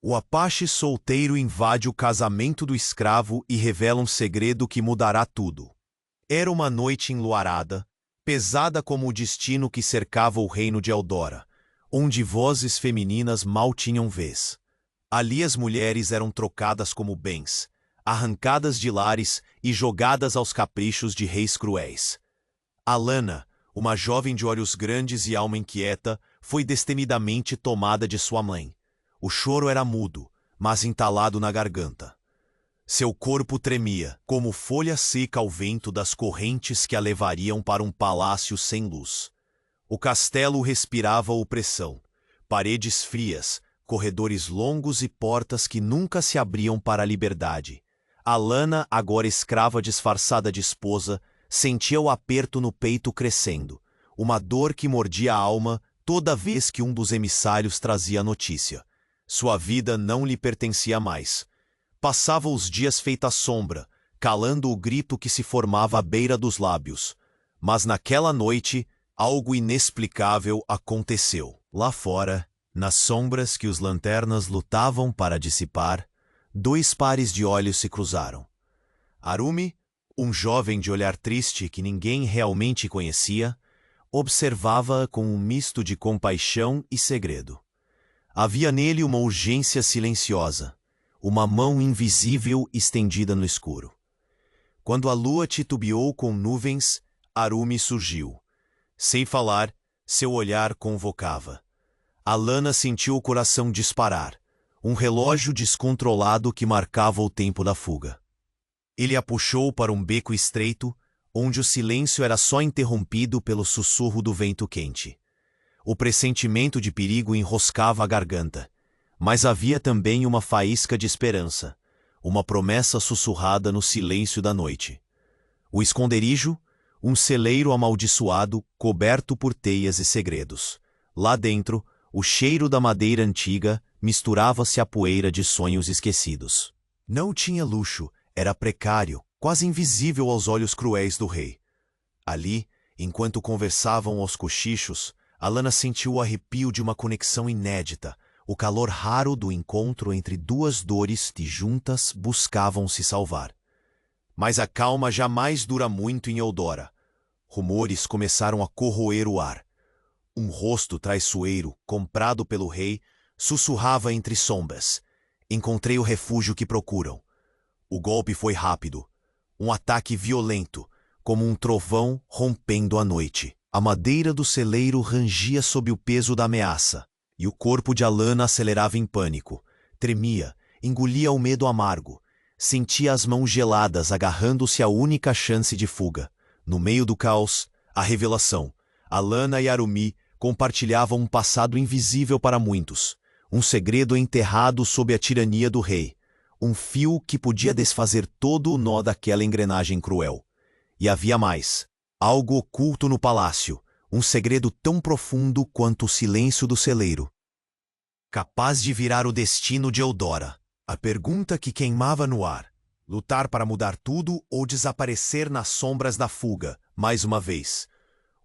O Apache solteiro invade o casamento do escravo e revela um segredo que mudará tudo. Era uma noite enluarada, pesada como o destino que cercava o reino de Eldora, onde vozes femininas mal tinham vez. Ali as mulheres eram trocadas como bens, arrancadas de lares e jogadas aos caprichos de reis cruéis. Alanna, uma jovem de olhos grandes e alma inquieta, foi destemidamente tomada de sua mãe. O choro era mudo, mas entalado na garganta. Seu corpo tremia, como folha seca ao vento das correntes que a levariam para um palácio sem luz. O castelo respirava opressão, paredes frias, corredores longos e portas que nunca se abriam para a liberdade. Alanna, agora escrava disfarçada de esposa, sentia o aperto no peito crescendo, uma dor que mordia a alma toda vez que um dos emissários trazia a notícia. Sua vida não lhe pertencia mais. Passava os dias feita sombra, calando o grito que se formava à beira dos lábios. Mas naquela noite, algo inexplicável aconteceu. Lá fora, nas sombras que os lanternas lutavam para dissipar, dois pares de olhos se cruzaram. Arumi, um jovem de olhar triste que ninguém realmente conhecia, observava-a com um misto de compaixão e segredo. Havia nele uma urgência silenciosa, uma mão invisível estendida no escuro. Quando a lua titubeou com nuvens, Arumi surgiu. Sem falar, seu olhar convocava. Alanna sentiu o coração disparar, um relógio descontrolado que marcava o tempo da fuga. Ele a puxou para um beco estreito, onde o silêncio era só interrompido pelo sussurro do vento quente. O pressentimento de perigo enroscava a garganta, mas havia também uma faísca de esperança, uma promessa sussurrada no silêncio da noite. O esconderijo, um celeiro amaldiçoado, coberto por teias e segredos. Lá dentro, o cheiro da madeira antiga misturava-se à poeira de sonhos esquecidos. Não tinha luxo, era precário, quase invisível aos olhos cruéis do rei. Ali, enquanto conversavam aos cochichos, Alanna sentiu o arrepio de uma conexão inédita, o calor raro do encontro entre duas dores que juntas buscavam se salvar. Mas a calma jamais dura muito em Eldora. Rumores começaram a corroer o ar. Um rosto traiçoeiro, comprado pelo rei, sussurrava entre sombras. Encontrei o refúgio que procuram. O golpe foi rápido. Um ataque violento, como um trovão rompendo a noite. A madeira do celeiro rangia sob o peso da ameaça, e o corpo de Alanna acelerava em pânico. Tremia, engolia o medo amargo. Sentia as mãos geladas agarrando-se à única chance de fuga. No meio do caos, a revelação. Alanna e Arumi compartilhavam um passado invisível para muitos. Um segredo enterrado sob a tirania do rei. Um fio que podia desfazer todo o nó daquela engrenagem cruel. E havia mais. Algo oculto no palácio, um segredo tão profundo quanto o silêncio do celeiro. Capaz de virar o destino de Eldora. A pergunta que queimava no ar. Lutar para mudar tudo ou desaparecer nas sombras da fuga, mais uma vez.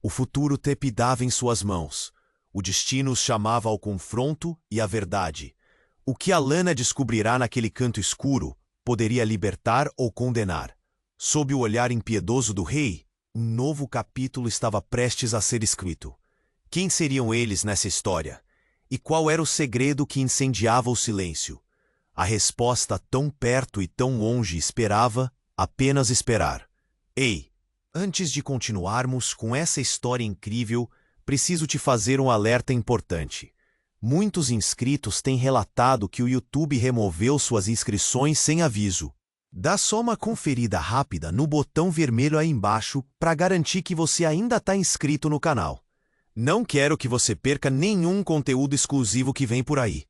O futuro trepidava em suas mãos. O destino os chamava ao confronto e à verdade. O que Alanna descobrirá naquele canto escuro poderia libertar ou condenar. Sob o olhar impiedoso do rei, um novo capítulo estava prestes a ser escrito. Quem seriam eles nessa história? E qual era o segredo que incendiava o silêncio? A resposta tão perto e tão longe esperava, apenas esperar. Ei, antes de continuarmos com essa história incrível, preciso te fazer um alerta importante. Muitos inscritos têm relatado que o YouTube removeu suas inscrições sem aviso. Dá só uma conferida rápida no botão vermelho aí embaixo para garantir que você ainda está inscrito no canal. Não quero que você perca nenhum conteúdo exclusivo que vem por aí.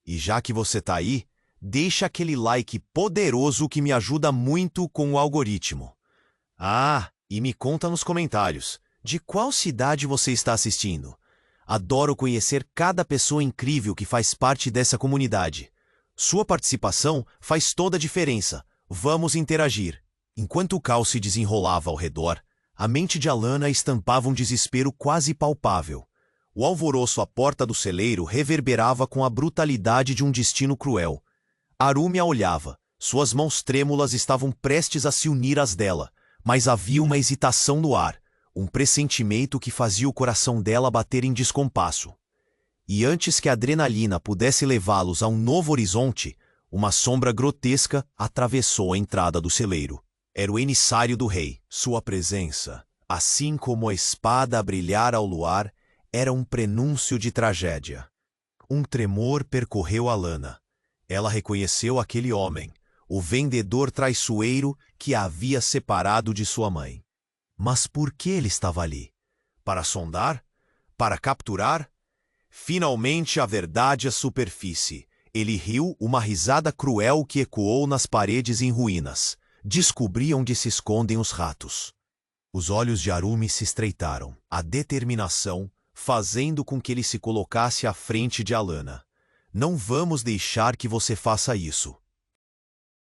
E já que você está aí, deixa aquele like poderoso que me ajuda muito com o algoritmo. Ah, e me conta nos comentários, de qual cidade você está assistindo? Adoro conhecer cada pessoa incrível que faz parte dessa comunidade. Sua participação faz toda a diferença. Vamos interagir. Enquanto o caos se desenrolava ao redor, a mente de Alanna estampava um desespero quase palpável. O alvoroço à porta do celeiro reverberava com a brutalidade de um destino cruel. Arumi a olhava. Suas mãos trêmulas estavam prestes a se unir às dela, mas havia uma hesitação no ar, um pressentimento que fazia o coração dela bater em descompasso. E antes que a adrenalina pudesse levá-los a um novo horizonte, uma sombra grotesca atravessou a entrada do celeiro. Era o emissário do rei. Sua presença, assim como a espada a brilhar ao luar, era um prenúncio de tragédia. Um tremor percorreu Alanna. Ela reconheceu aquele homem, o vendedor traiçoeiro que a havia separado de sua mãe. Mas por que ele estava ali? Para sondar? Para capturar? Finalmente a verdade à superfície. Ele riu uma risada cruel que ecoou nas paredes em ruínas. Descobri onde se escondem os ratos. Os olhos de Arumi se estreitaram. A determinação fazendo com que ele se colocasse à frente de Alanna. Não vamos deixar que você faça isso.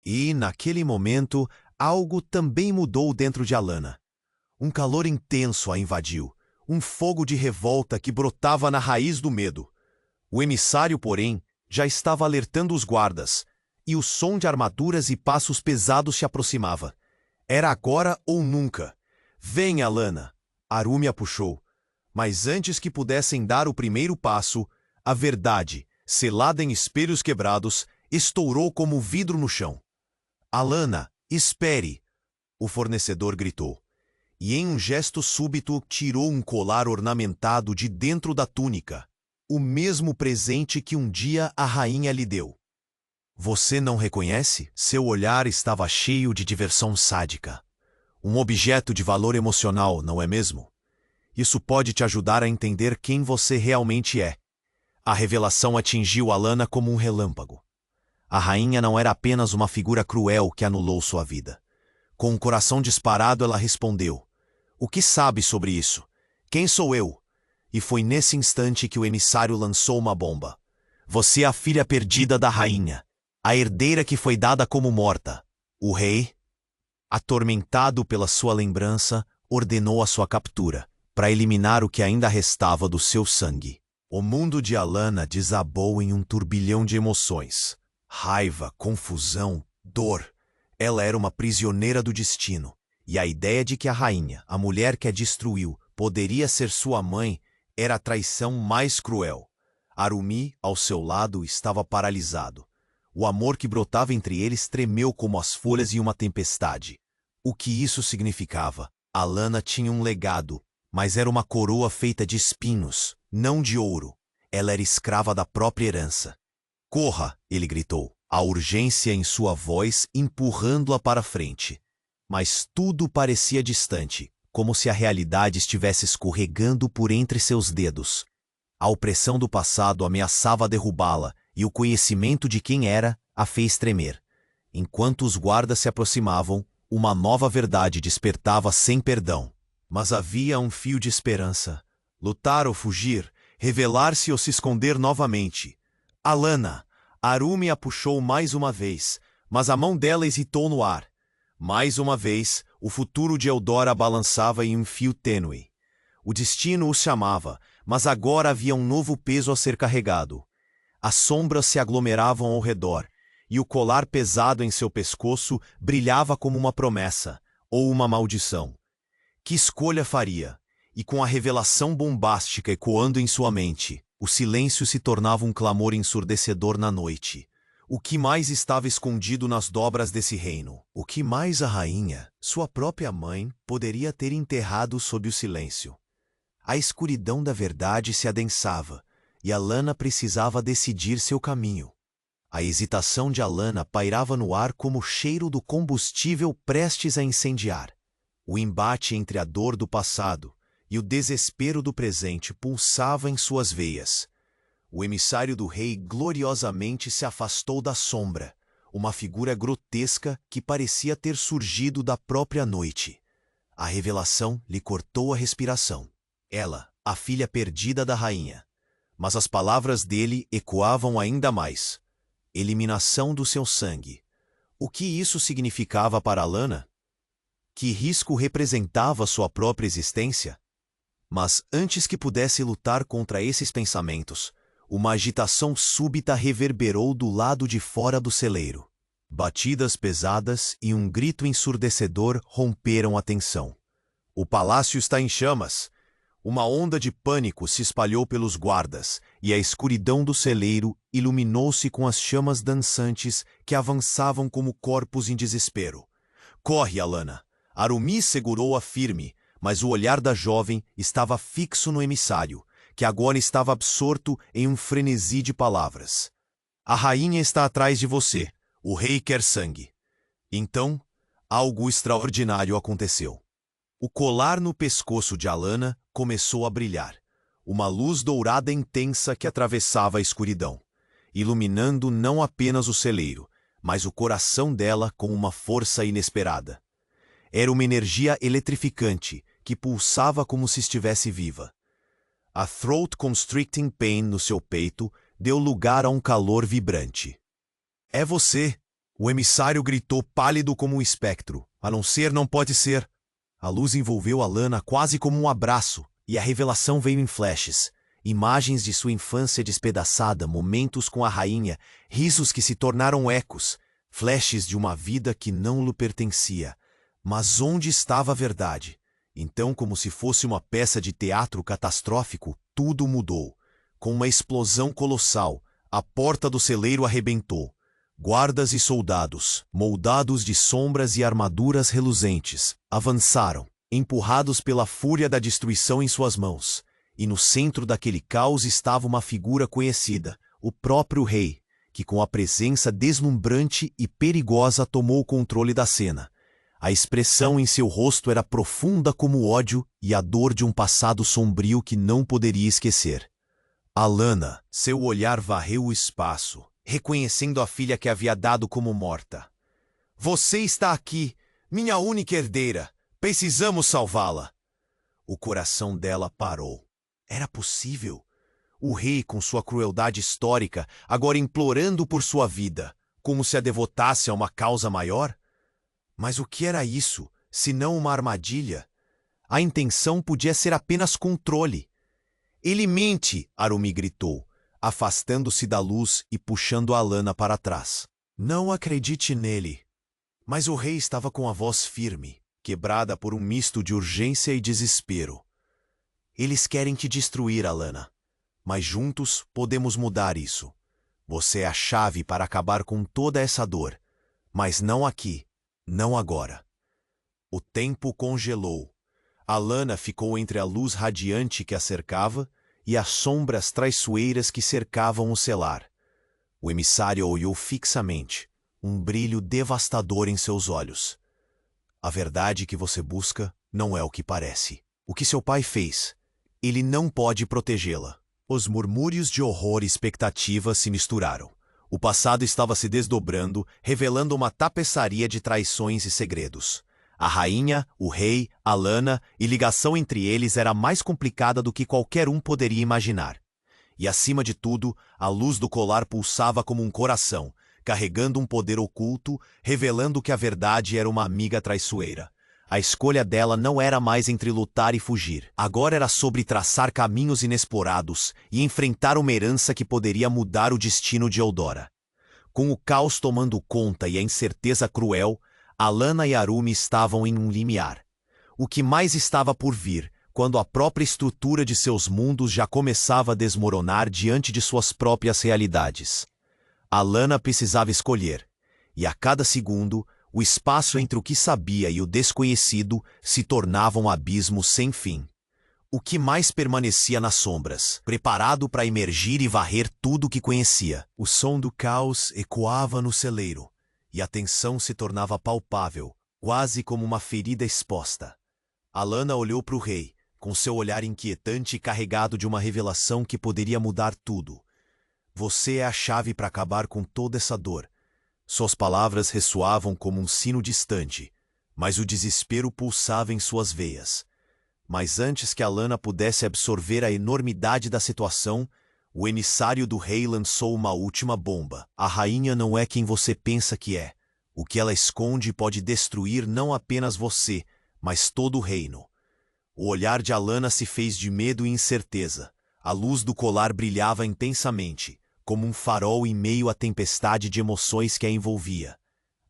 E, naquele momento, algo também mudou dentro de Alanna. Um calor intenso a invadiu, um fogo de revolta que brotava na raiz do medo. O emissário, porém, já estava alertando os guardas, e o som de armaduras e passos pesados se aproximava. Era agora ou nunca. Venha, Alanna! Arumi a puxou. Mas antes que pudessem dar o primeiro passo, a verdade, selada em espelhos quebrados, estourou como vidro no chão. Alanna, espere! O fornecedor gritou. E em um gesto súbito tirou um colar ornamentado de dentro da túnica, o mesmo presente que um dia a rainha lhe deu. Você não reconhece? Seu olhar estava cheio de diversão sádica. Um objeto de valor emocional, não é mesmo? Isso pode te ajudar a entender quem você realmente é. A revelação atingiu Alanna como um relâmpago. A rainha não era apenas uma figura cruel que anulou sua vida. Com o coração disparado, ela respondeu: O que sabe sobre isso? Quem sou eu? E foi nesse instante que o emissário lançou uma bomba. Você é a filha perdida da rainha, a herdeira que foi dada como morta. O rei, atormentado pela sua lembrança, ordenou a sua captura, para eliminar o que ainda restava do seu sangue. O mundo de Alanna desabou em um turbilhão de emoções. Raiva, confusão, dor. Ela era uma prisioneira do destino, e a ideia de que a rainha, a mulher que a destruiu, poderia ser sua mãe, era a traição mais cruel. Arumi, ao seu lado, estava paralisado. O amor que brotava entre eles tremeu como as folhas em uma tempestade. O que isso significava? Alanna tinha um legado, mas era uma coroa feita de espinhos, não de ouro. Ela era escrava da própria herança. Corra! Ele gritou, a urgência em sua voz empurrando-a para frente. Mas tudo parecia distante, como se a realidade estivesse escorregando por entre seus dedos. A opressão do passado ameaçava derrubá-la, e o conhecimento de quem era a fez tremer. Enquanto os guardas se aproximavam, uma nova verdade despertava sem perdão. Mas havia um fio de esperança. Lutar ou fugir, revelar-se ou se esconder novamente. Alanna! Arumi a puxou mais uma vez, mas a mão dela hesitou no ar. Mais uma vez, o futuro de Eldora balançava em um fio tênue. O destino os chamava, mas agora havia um novo peso a ser carregado. As sombras se aglomeravam ao redor, e o colar pesado em seu pescoço brilhava como uma promessa, ou uma maldição. Que escolha faria? E com a revelação bombástica ecoando em sua mente, o silêncio se tornava um clamor ensurdecedor na noite. O que mais estava escondido nas dobras desse reino? O que mais a rainha, sua própria mãe, poderia ter enterrado sob o silêncio? A escuridão da verdade se adensava, e Alanna precisava decidir seu caminho. A hesitação de Alanna pairava no ar como o cheiro do combustível prestes a incendiar. O embate entre a dor do passado e o desespero do presente pulsava em suas veias. O emissário do rei gloriosamente se afastou da sombra, uma figura grotesca que parecia ter surgido da própria noite. A revelação lhe cortou a respiração. Ela, a filha perdida da rainha. Mas as palavras dele ecoavam ainda mais. Eliminação do seu sangue. O que isso significava para Alanna? Que risco representava sua própria existência? Mas antes que pudesse lutar contra esses pensamentos, uma agitação súbita reverberou do lado de fora do celeiro. Batidas pesadas e um grito ensurdecedor romperam a tensão. O palácio está em chamas! Uma onda de pânico se espalhou pelos guardas, e a escuridão do celeiro iluminou-se com as chamas dançantes que avançavam como corpos em desespero. Corre, Alanna! Arumi segurou-a firme, mas o olhar da jovem estava fixo no emissário, que agora estava absorto em um frenesi de palavras. A rainha está atrás de você. O rei quer sangue. Então, algo extraordinário aconteceu. O colar no pescoço de Alanna começou a brilhar. Uma luz dourada intensa que atravessava a escuridão, iluminando não apenas o celeiro, mas o coração dela com uma força inesperada. Era uma energia eletrificante que pulsava como se estivesse viva. A throat constricting pain no seu peito deu lugar a um calor vibrante. É você! O emissário gritou pálido como um espectro. A não ser, não pode ser. A luz envolveu Alanna quase como um abraço, e a revelação veio em flashes. Imagens de sua infância despedaçada, momentos com a rainha, risos que se tornaram ecos, flashes de uma vida que não lhe pertencia. Mas onde estava a verdade? Então, como se fosse uma peça de teatro catastrófico, tudo mudou. Com uma explosão colossal, a porta do celeiro arrebentou. Guardas e soldados, moldados de sombras e armaduras reluzentes, avançaram, empurrados pela fúria da destruição em suas mãos. E no centro daquele caos estava uma figura conhecida, o próprio rei, que com a presença deslumbrante e perigosa tomou o controle da cena. A expressão em seu rosto era profunda como o ódio e a dor de um passado sombrio que não poderia esquecer. Alanna, seu olhar varreu o espaço, reconhecendo a filha que havia dado como morta. Você está aqui, minha única herdeira. Precisamos salvá-la. O coração dela parou. Era possível? O rei, com sua crueldade histórica, agora implorando por sua vida, como se a devotasse a uma causa maior? Mas o que era isso, senão uma armadilha? A intenção podia ser apenas controle. Ele mente, Arumi gritou, afastando-se da luz e puxando Alanna para trás. Não acredite nele. Mas o rei estava com a voz firme, quebrada por um misto de urgência e desespero. Eles querem te destruir, Alanna. Mas juntos podemos mudar isso. Você é a chave para acabar com toda essa dor. Mas não aqui. Não agora. O tempo congelou. Alanna ficou entre a luz radiante que a cercava e as sombras traiçoeiras que cercavam o celar. O emissário olhou fixamente, um brilho devastador em seus olhos. A verdade que você busca não é o que parece. O que seu pai fez, ele não pode protegê-la. Os murmúrios de horror e expectativa se misturaram. O passado estava se desdobrando, revelando uma tapeçaria de traições e segredos. A rainha, o rei, Alanna e ligação entre eles era mais complicada do que qualquer um poderia imaginar. E acima de tudo, a luz do colar pulsava como um coração, carregando um poder oculto, revelando que a verdade era uma amiga traiçoeira. A escolha dela não era mais entre lutar e fugir. Agora era sobre traçar caminhos inexplorados e enfrentar uma herança que poderia mudar o destino de Eldora. Com o caos tomando conta e a incerteza cruel, Alanna e Arumi estavam em um limiar. O que mais estava por vir, quando a própria estrutura de seus mundos já começava a desmoronar diante de suas próprias realidades. Alanna precisava escolher, e a cada segundo, o espaço entre o que sabia e o desconhecido se tornava um abismo sem fim. O que mais permanecia nas sombras, preparado para emergir e varrer tudo o que conhecia. O som do caos ecoava no celeiro, e a tensão se tornava palpável, quase como uma ferida exposta. Alanna olhou para o rei, com seu olhar inquietante e carregado de uma revelação que poderia mudar tudo. Você é a chave para acabar com toda essa dor. Suas palavras ressoavam como um sino distante, mas o desespero pulsava em suas veias. Mas antes que Alanna pudesse absorver a enormidade da situação, o emissário do rei lançou uma última bomba. A rainha não é quem você pensa que é. O que ela esconde pode destruir não apenas você, mas todo o reino. O olhar de Alana se fez de medo e incerteza. A luz do colar brilhava intensamente, como um farol em meio à tempestade de emoções que a envolvia.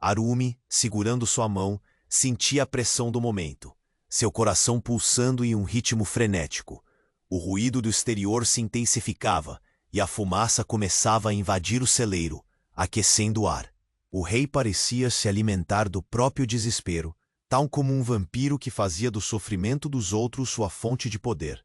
Arumi, segurando sua mão, sentia a pressão do momento, seu coração pulsando em um ritmo frenético. O ruído do exterior se intensificava e a fumaça começava a invadir o celeiro, aquecendo o ar. O rei parecia se alimentar do próprio desespero, tal como um vampiro que fazia do sofrimento dos outros sua fonte de poder.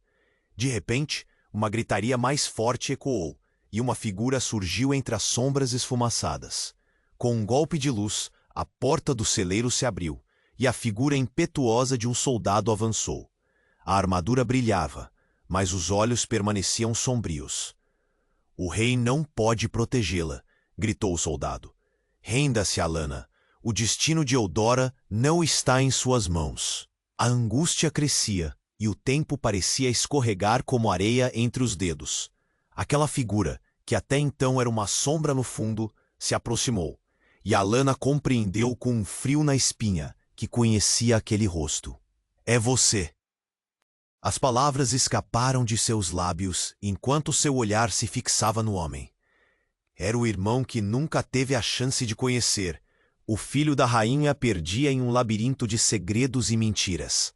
De repente, uma gritaria mais forte ecoou, e uma figura surgiu entre as sombras esfumaçadas. Com um golpe de luz, a porta do celeiro se abriu, e a figura impetuosa de um soldado avançou. A armadura brilhava, mas os olhos permaneciam sombrios. "O rei não pode protegê-la", gritou o soldado. "Renda-se, Alana. O destino de Eudora não está em suas mãos." A angústia crescia, e o tempo parecia escorregar como areia entre os dedos. Aquela figura, que até então era uma sombra no fundo, se aproximou, e Alana compreendeu com um frio na espinha que conhecia aquele rosto. "É você." As palavras escaparam de seus lábios enquanto seu olhar se fixava no homem. Era o irmão que nunca teve a chance de conhecer. O filho da rainha perdia em um labirinto de segredos e mentiras.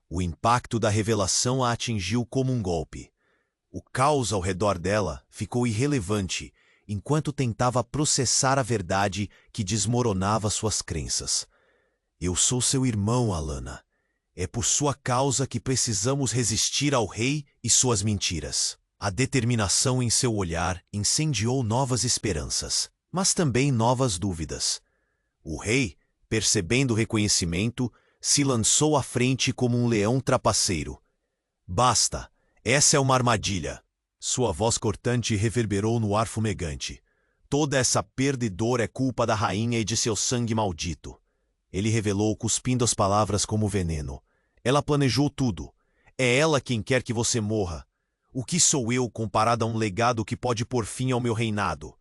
O impacto da revelação a atingiu como um golpe. O caos ao redor dela ficou irrelevante enquanto tentava processar a verdade que desmoronava suas crenças. "Eu sou seu irmão, Alana. É por sua causa que precisamos resistir ao rei e suas mentiras." A determinação em seu olhar incendiou novas esperanças, mas também novas dúvidas. O rei, percebendo o reconhecimento, se lançou à frente como um leão trapaceiro. "Basta! Essa é uma armadilha." Sua voz cortante reverberou no ar fumegante. "Toda essa perda e dor é culpa da rainha e de seu sangue maldito." Ele revelou, cuspindo as palavras como veneno. "Ela planejou tudo. É ela quem quer que você morra. O que sou eu comparado a um legado que pode pôr fim ao meu reinado?"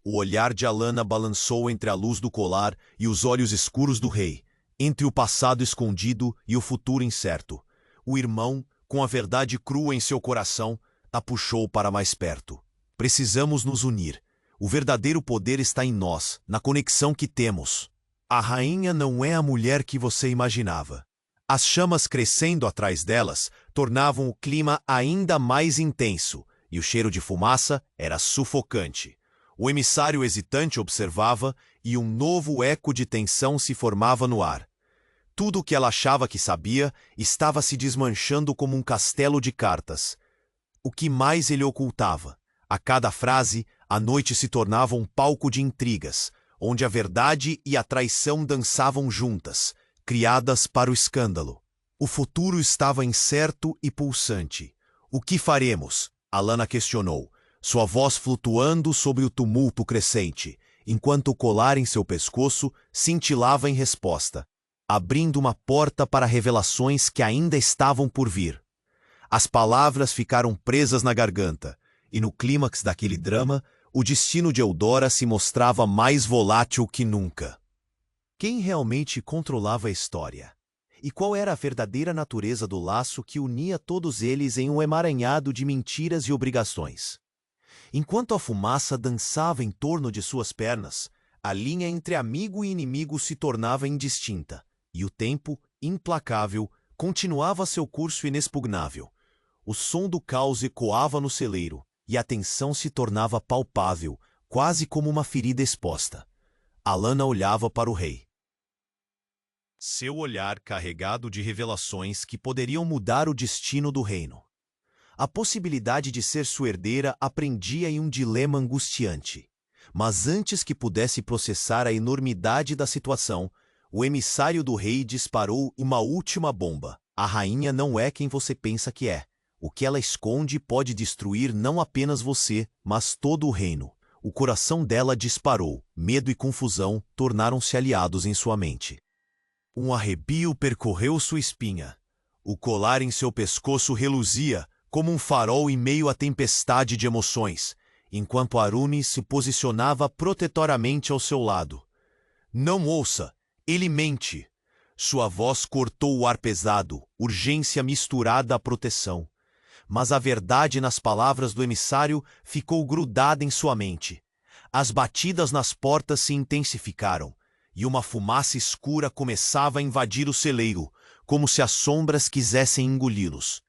O olhar de Alana balançou entre a luz do colar e os olhos escuros do rei, entre o passado escondido e o futuro incerto. O irmão, com a verdade crua em seu coração, a puxou para mais perto. "Precisamos nos unir. O verdadeiro poder está em nós, na conexão que temos. A rainha não é a mulher que você imaginava." As chamas crescendo atrás delas tornavam o clima ainda mais intenso, e o cheiro de fumaça era sufocante. O emissário hesitante observava, e um novo eco de tensão se formava no ar. Tudo o que ela achava que sabia estava se desmanchando como um castelo de cartas. O que mais ele ocultava? A cada frase, a noite se tornava um palco de intrigas, onde a verdade e a traição dançavam juntas, criadas para o escândalo. O futuro estava incerto e pulsante. "O que faremos?" Alana questionou, sua voz flutuando sobre o tumulto crescente, enquanto o colar em seu pescoço cintilava em resposta, abrindo uma porta para revelações que ainda estavam por vir. As palavras ficaram presas na garganta, e no clímax daquele drama, o destino de Eudora se mostrava mais volátil que nunca. Quem realmente controlava a história? E qual era a verdadeira natureza do laço que unia todos eles em um emaranhado de mentiras e obrigações? Enquanto a fumaça dançava em torno de suas pernas, a linha entre amigo e inimigo se tornava indistinta, e o tempo, implacável, continuava seu curso inexpugnável. O som do caos ecoava no celeiro, e a tensão se tornava palpável, quase como uma ferida exposta. Alana olhava para o rei. Seu olhar carregado de revelações que poderiam mudar o destino do reino. A possibilidade de ser sua herdeira a prendia em um dilema angustiante. Mas antes que pudesse processar a enormidade da situação, o emissário do rei disparou uma última bomba. "A rainha não é quem você pensa que é. O que ela esconde pode destruir não apenas você, mas todo o reino." O coração dela disparou. Medo e confusão tornaram-se aliados em sua mente. Um arrepio percorreu sua espinha. O colar em seu pescoço reluzia, como um farol em meio à tempestade de emoções, enquanto Aruni se posicionava protetoramente ao seu lado. "Não ouça! Ele mente! Sua voz cortou o ar pesado, urgência misturada à proteção. Mas a verdade nas palavras do emissário ficou grudada em sua mente. As batidas nas portas se intensificaram, e uma fumaça escura começava a invadir o celeiro, como se as sombras quisessem engoli-los.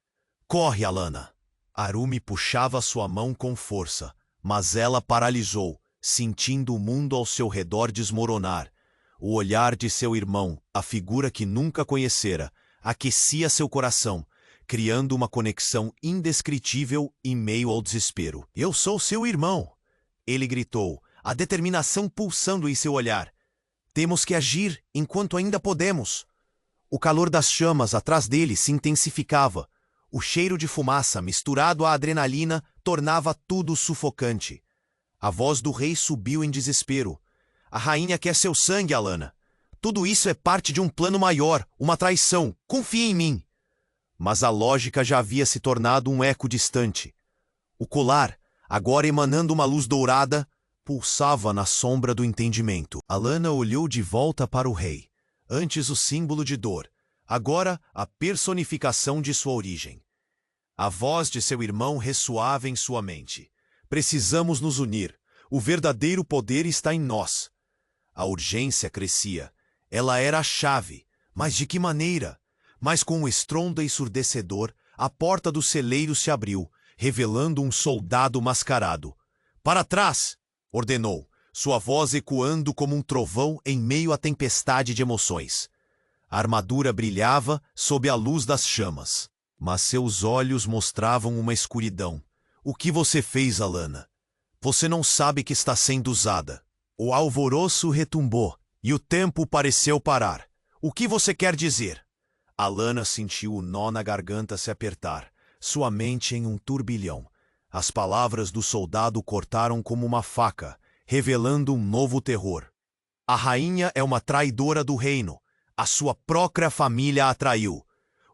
Corre, Alanna! Arumi puxava sua mão com força, mas ela paralisou, sentindo o mundo ao seu redor desmoronar. O olhar de seu irmão, a figura que nunca conhecera, aquecia seu coração, criando uma conexão indescritível em meio ao desespero. Eu sou seu irmão! Ele gritou, a determinação pulsando em seu olhar. Temos que agir enquanto ainda podemos. O calor das chamas atrás dele se intensificava. O cheiro de fumaça, misturado à adrenalina, tornava tudo sufocante. A voz do rei subiu em desespero. A rainha quer seu sangue, Alanna. Tudo isso é parte de um plano maior, uma traição. Confie em mim. Mas a lógica já havia se tornado um eco distante. O colar, agora emanando uma luz dourada, pulsava na sombra do entendimento. Alanna olhou de volta para o rei. Antes o símbolo de dor, agora a personificação de sua origem. A voz de seu irmão ressoava em sua mente. Precisamos nos unir. O verdadeiro poder está em nós. A urgência crescia. Ela era a chave. Mas de que maneira? Mas com um estrondo ensurdecedor, a porta do celeiro se abriu, revelando um soldado mascarado. Para trás! Ordenou, sua voz ecoando como um trovão em meio à tempestade de emoções. A armadura brilhava sob a luz das chamas, mas seus olhos mostravam uma escuridão. O que você fez, Alanna? Você não sabe que está sendo usada. O alvoroço retumbou, e o tempo pareceu parar. O que você quer dizer? Alanna sentiu o nó na garganta se apertar, sua mente em um turbilhão. As palavras do soldado cortaram como uma faca, revelando um novo terror. A rainha é uma traidora do reino. A sua própria família a traiu.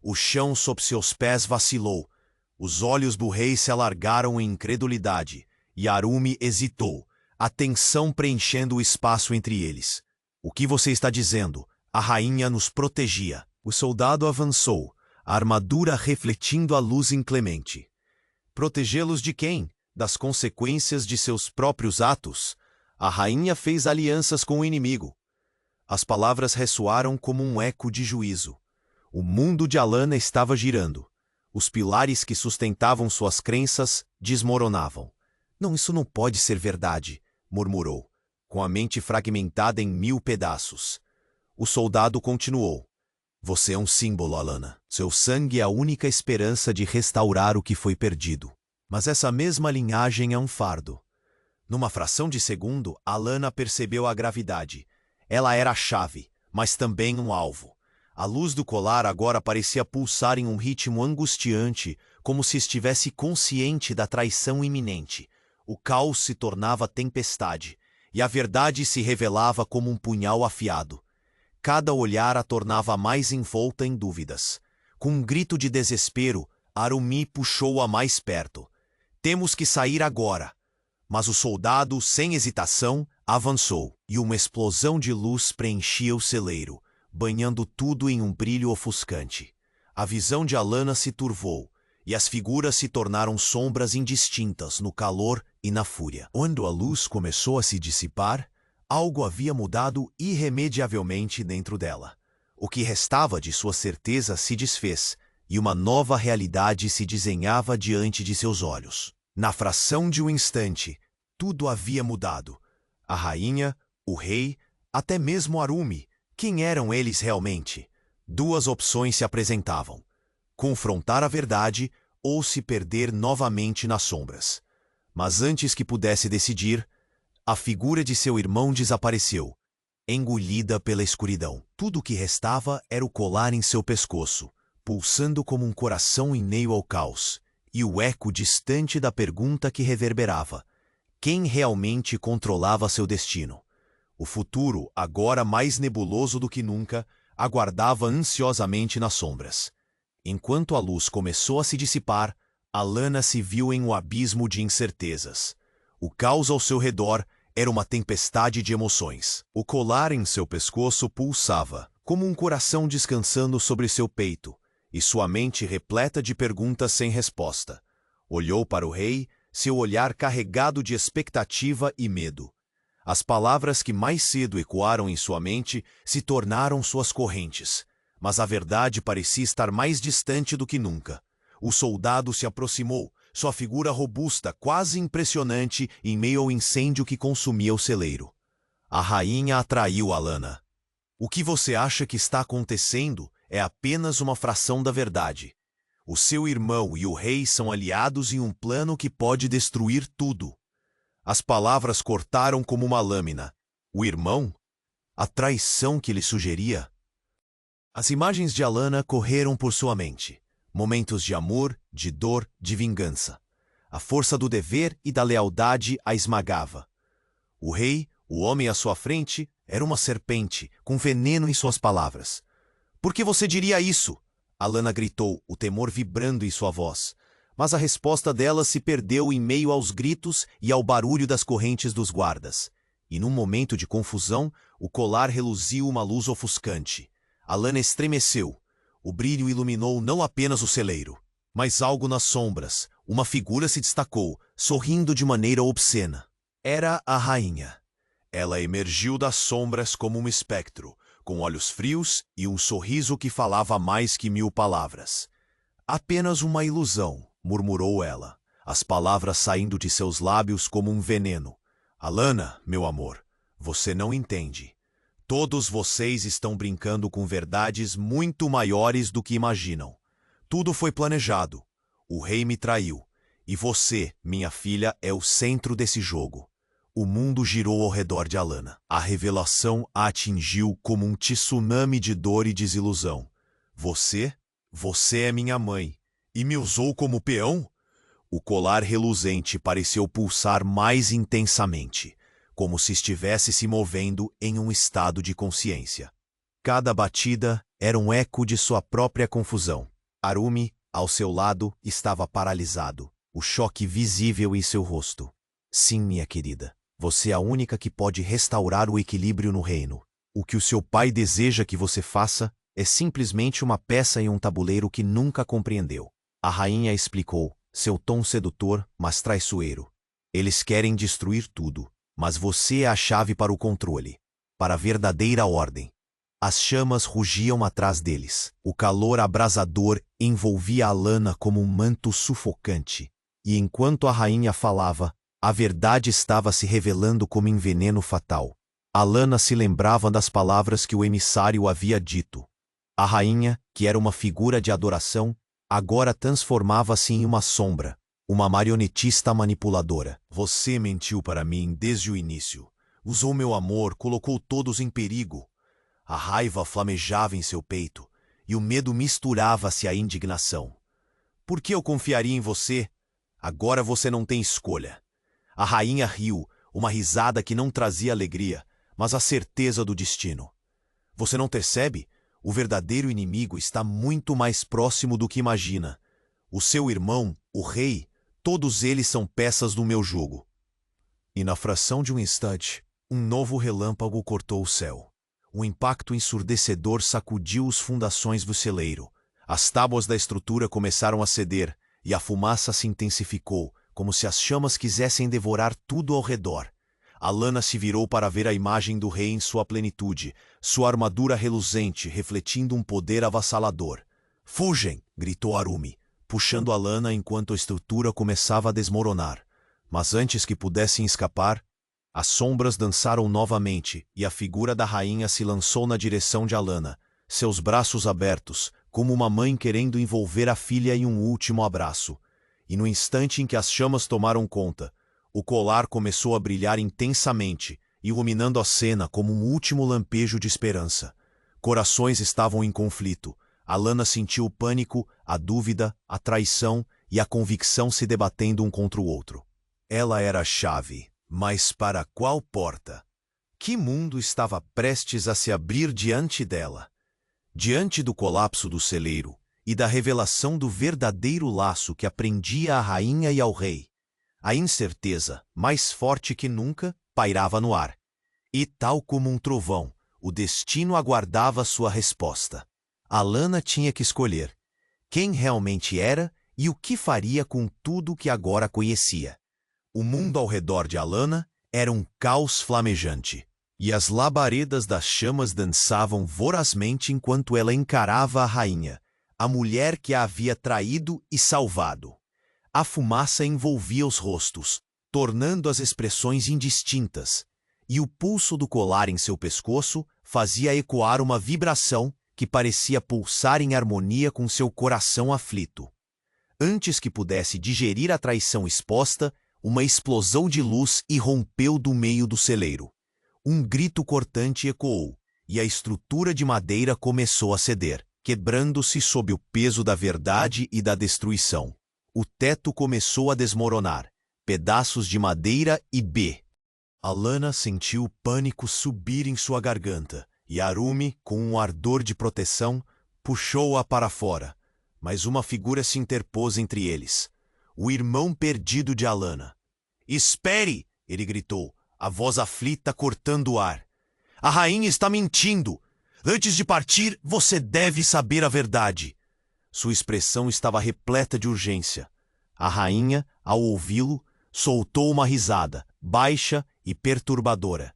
O chão sob seus pés vacilou. Os olhos do rei se alargaram em incredulidade, e Arumi hesitou, a tensão preenchendo o espaço entre eles. O que você está dizendo? A rainha nos protegia. O soldado avançou, a armadura refletindo a luz inclemente. Protegê-los de quem? Das consequências de seus próprios atos? A rainha fez alianças com o inimigo. As palavras ressoaram como um eco de juízo. O mundo de Alanna estava girando. Os pilares que sustentavam suas crenças desmoronavam. Não, isso não pode ser verdade, murmurou, com a mente fragmentada em 1000 pedaços. O soldado continuou. Você é um símbolo, Alanna. Seu sangue é a única esperança de restaurar o que foi perdido. Mas essa mesma linhagem é um fardo. Numa fração de segundo, Alanna percebeu a gravidade. Ela era a chave, mas também um alvo. A luz do colar agora parecia pulsar em um ritmo angustiante, como se estivesse consciente da traição iminente. O caos se tornava tempestade, e a verdade se revelava como um punhal afiado. Cada olhar a tornava mais envolta em dúvidas. Com um grito de desespero, Arumi puxou-a mais perto. Temos que sair agora. Mas o soldado, sem hesitação, avançou, e uma explosão de luz preenchia o celeiro, banhando tudo em um brilho ofuscante. A visão de Alanna se turvou, e as figuras se tornaram sombras indistintas no calor e na fúria. Quando a luz começou a se dissipar, algo havia mudado irremediavelmente dentro dela. O que restava de sua certeza se desfez, e uma nova realidade se desenhava diante de seus olhos. Na fração de um instante, tudo havia mudado. A rainha, o rei, até mesmo Arumi. Quem eram eles realmente? Duas opções se apresentavam: confrontar a verdade ou se perder novamente nas sombras. Mas antes que pudesse decidir, a figura de seu irmão desapareceu, engolida pela escuridão. Tudo o que restava era o colar em seu pescoço, pulsando como um coração em meio ao caos, e o eco distante da pergunta que reverberava: quem realmente controlava seu destino? O futuro, agora mais nebuloso do que nunca, aguardava ansiosamente nas sombras. Enquanto a luz começou a se dissipar, Alanna se viu em um abismo de incertezas. O caos ao seu redor era uma tempestade de emoções. O colar em seu pescoço pulsava, como um coração descansando sobre seu peito, e sua mente repleta de perguntas sem resposta. Olhou para o rei, seu olhar carregado de expectativa e medo. As palavras que mais cedo ecoaram em sua mente se tornaram suas correntes, mas a verdade parecia estar mais distante do que nunca. O soldado se aproximou, sua figura robusta, quase impressionante, em meio ao incêndio que consumia o celeiro. A rainha atraiu Alanna. O que você acha que está acontecendo é apenas uma fração da verdade. O seu irmão e o rei são aliados em um plano que pode destruir tudo. As palavras cortaram como uma lâmina. O irmão? A traição que ele sugeria? As imagens de Alanna correram por sua mente. Momentos de amor, de dor, de vingança. A força do dever e da lealdade a esmagava. O rei, o homem à sua frente, era uma serpente, com veneno em suas palavras. Por que você diria isso? Alanna gritou, o temor vibrando em sua voz. Mas a resposta dela se perdeu em meio aos gritos e ao barulho das correntes dos guardas. E num momento de confusão, o colar reluziu uma luz ofuscante. Alanna estremeceu. O brilho iluminou não apenas o celeiro, mas algo nas sombras. Uma figura se destacou, sorrindo de maneira obscena. Era a rainha. Ela emergiu das sombras como um espectro, com olhos frios e um sorriso que falava mais que 1000 palavras. Apenas uma ilusão, murmurou ela, as palavras saindo de seus lábios como um veneno. Alanna, meu amor, você não entende. Todos vocês estão brincando com verdades muito maiores do que imaginam. Tudo foi planejado. O rei me traiu. E você, minha filha, é o centro desse jogo. O mundo girou ao redor de Alanna. A revelação a atingiu como um tsunami de dor e desilusão. Você é minha mãe. E me usou como peão? O colar reluzente pareceu pulsar mais intensamente, como se estivesse se movendo em um estado de consciência. Cada batida era um eco de sua própria confusão. Arumi, ao seu lado, estava paralisado, o choque visível em seu rosto. Sim, minha querida, você é a única que pode restaurar o equilíbrio no reino. O que o seu pai deseja que você faça é simplesmente uma peça em um tabuleiro que nunca compreendeu. A rainha explicou, seu tom sedutor, mas traiçoeiro. Eles querem destruir tudo, mas você é a chave para o controle, para a verdadeira ordem. As chamas rugiam atrás deles. O calor abrasador envolvia Alanna como um manto sufocante. E enquanto a rainha falava, a verdade estava se revelando como um veneno fatal. Alanna se lembrava das palavras que o emissário havia dito. A rainha, que era uma figura de adoração, agora transformava-se em uma sombra, uma marionetista manipuladora. Você mentiu para mim desde o início. Usou meu amor, colocou todos em perigo. A raiva flamejava em seu peito, e o medo misturava-se à indignação. Por que eu confiaria em você? Agora você não tem escolha. A rainha riu, uma risada que não trazia alegria, mas a certeza do destino. Você não percebe? O verdadeiro inimigo está muito mais próximo do que imagina. O seu irmão, o rei, todos eles são peças do meu jogo. E na fração de um instante, um novo relâmpago cortou o céu. Um impacto ensurdecedor sacudiu as fundações do celeiro. As tábuas da estrutura começaram a ceder, e a fumaça se intensificou, como se as chamas quisessem devorar tudo ao redor. Alanna se virou para ver a imagem do rei em sua plenitude, sua armadura reluzente, refletindo um poder avassalador. "Fugem!" gritou Arumi, puxando Alanna enquanto a estrutura começava a desmoronar. Mas antes que pudessem escapar, as sombras dançaram novamente e a figura da rainha se lançou na direção de Alanna, seus braços abertos, como uma mãe querendo envolver a filha em um último abraço. E no instante em que as chamas tomaram conta, o colar começou a brilhar intensamente, iluminando a cena como um último lampejo de esperança. Corações estavam em conflito. Alanna sentiu o pânico, a dúvida, a traição e a convicção se debatendo um contra o outro. Ela era a chave, mas para qual porta? Que mundo estava prestes a se abrir diante dela? Diante do colapso do celeiro e da revelação do verdadeiro laço que prendia a rainha e ao rei, a incerteza, mais forte que nunca, pairava no ar. E, tal como um trovão, o destino aguardava sua resposta. Alanna tinha que escolher quem realmente era e o que faria com tudo que agora conhecia. O mundo ao redor de Alanna era um caos flamejante, e as labaredas das chamas dançavam vorazmente enquanto ela encarava a rainha, a mulher que a havia traído e salvado. A fumaça envolvia os rostos, tornando as expressões indistintas, e o pulso do colar em seu pescoço fazia ecoar uma vibração que parecia pulsar em harmonia com seu coração aflito. Antes que pudesse digerir a traição exposta, uma explosão de luz irrompeu do meio do celeiro. Um grito cortante ecoou, e a estrutura de madeira começou a ceder, quebrando-se sob o peso da verdade e da destruição. O teto começou a desmoronar, pedaços de madeira e Alanna sentiu o pânico subir em sua garganta, e Arumi, com um ardor de proteção, puxou-a para fora. Mas uma figura se interpôs entre eles. O irmão perdido de Alanna. "Espere!" ele gritou, a voz aflita cortando o ar. "A rainha está mentindo! Antes de partir, você deve saber a verdade!" Sua expressão estava repleta de urgência. A rainha, ao ouvi-lo, soltou uma risada, baixa e perturbadora.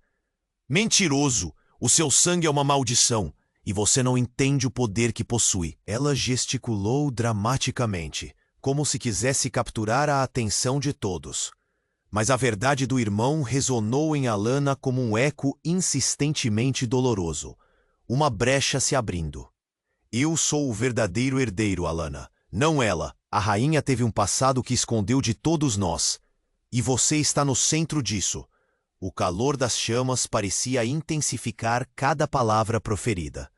"Mentiroso! O seu sangue é uma maldição, e você não entende o poder que possui." Ela gesticulou dramaticamente, como se quisesse capturar a atenção de todos. Mas a verdade do irmão ressonou em Alanna como um eco insistentemente doloroso, uma brecha se abrindo. "Eu sou o verdadeiro herdeiro, Alanna, não ela. A rainha teve um passado que escondeu de todos nós, e você está no centro disso." O calor das chamas parecia intensificar cada palavra proferida.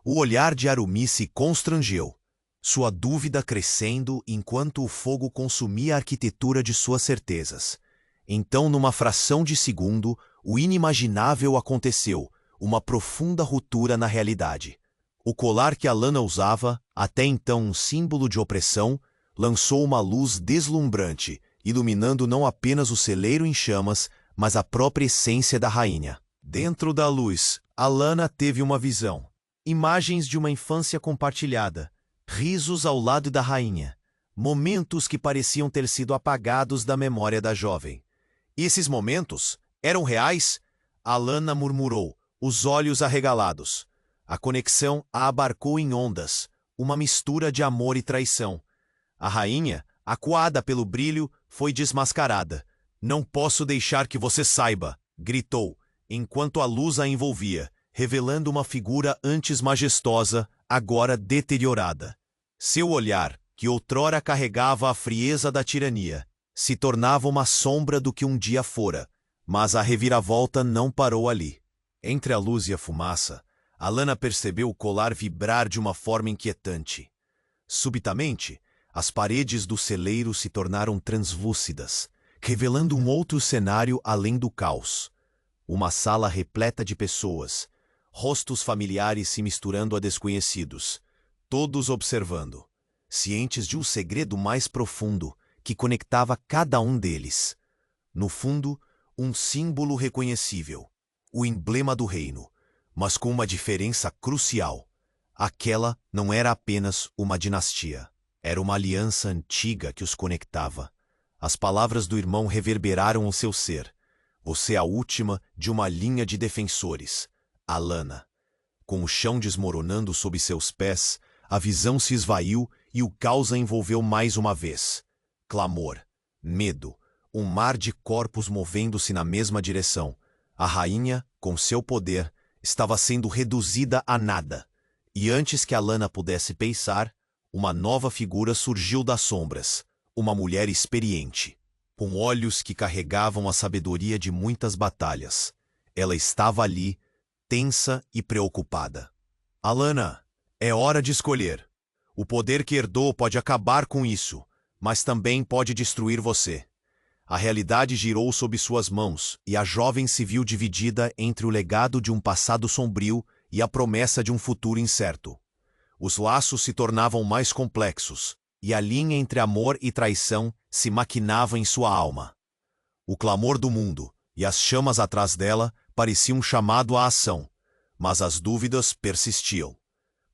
O olhar de Arumi se constrangeu, sua dúvida crescendo enquanto o fogo consumia a arquitetura de suas certezas. Então, numa fração de segundo, o inimaginável aconteceu, uma profunda ruptura na realidade. O colar que Alanna usava, até então um símbolo de opressão, lançou uma luz deslumbrante, iluminando não apenas o celeiro em chamas, mas a própria essência da rainha. Dentro da luz, Alanna teve uma visão. Imagens de uma infância compartilhada, risos ao lado da rainha, momentos que pareciam ter sido apagados da memória da jovem. "E esses momentos eram reais?" Alanna murmurou, os olhos arregalados. A conexão a abarcou em ondas, uma mistura de amor e traição. A rainha, acuada pelo brilho, foi desmascarada. "Não posso deixar que você saiba", gritou, enquanto a luz a envolvia, revelando uma figura antes majestosa, agora deteriorada. Seu olhar, que outrora carregava a frieza da tirania, se tornava uma sombra do que um dia fora, mas a reviravolta não parou ali. Entre a luz e a fumaça, Alanna percebeu o colar vibrar de uma forma inquietante. Subitamente, as paredes do celeiro se tornaram translúcidas, revelando um outro cenário além do caos. Uma sala repleta de pessoas, rostos familiares se misturando a desconhecidos, todos observando, cientes de um segredo mais profundo que conectava cada um deles. No fundo, um símbolo reconhecível, o emblema do reino, mas com uma diferença crucial. Aquela não era apenas uma dinastia, era uma aliança antiga que os conectava. As palavras do irmão reverberaram o seu ser. "Você é a última de uma linha de defensores, Alanna." Com o chão desmoronando sob seus pés, a visão se esvaiu e o caos a envolveu mais uma vez. Clamor, medo, um mar de corpos movendo-se na mesma direção. A rainha, com seu poder, estava sendo reduzida a nada. E antes que Alanna pudesse pensar, uma nova figura surgiu das sombras, uma mulher experiente, com olhos que carregavam a sabedoria de muitas batalhas. Ela estava ali, tensa e preocupada. "Alanna, é hora de escolher. O poder que herdou pode acabar com isso, mas também pode destruir você." A realidade girou sob suas mãos e a jovem se viu dividida entre o legado de um passado sombrio e a promessa de um futuro incerto. Os laços se tornavam mais complexos, e a linha entre amor e traição se maquinava em sua alma. O clamor do mundo e as chamas atrás dela pareciam um chamado à ação, mas as dúvidas persistiam.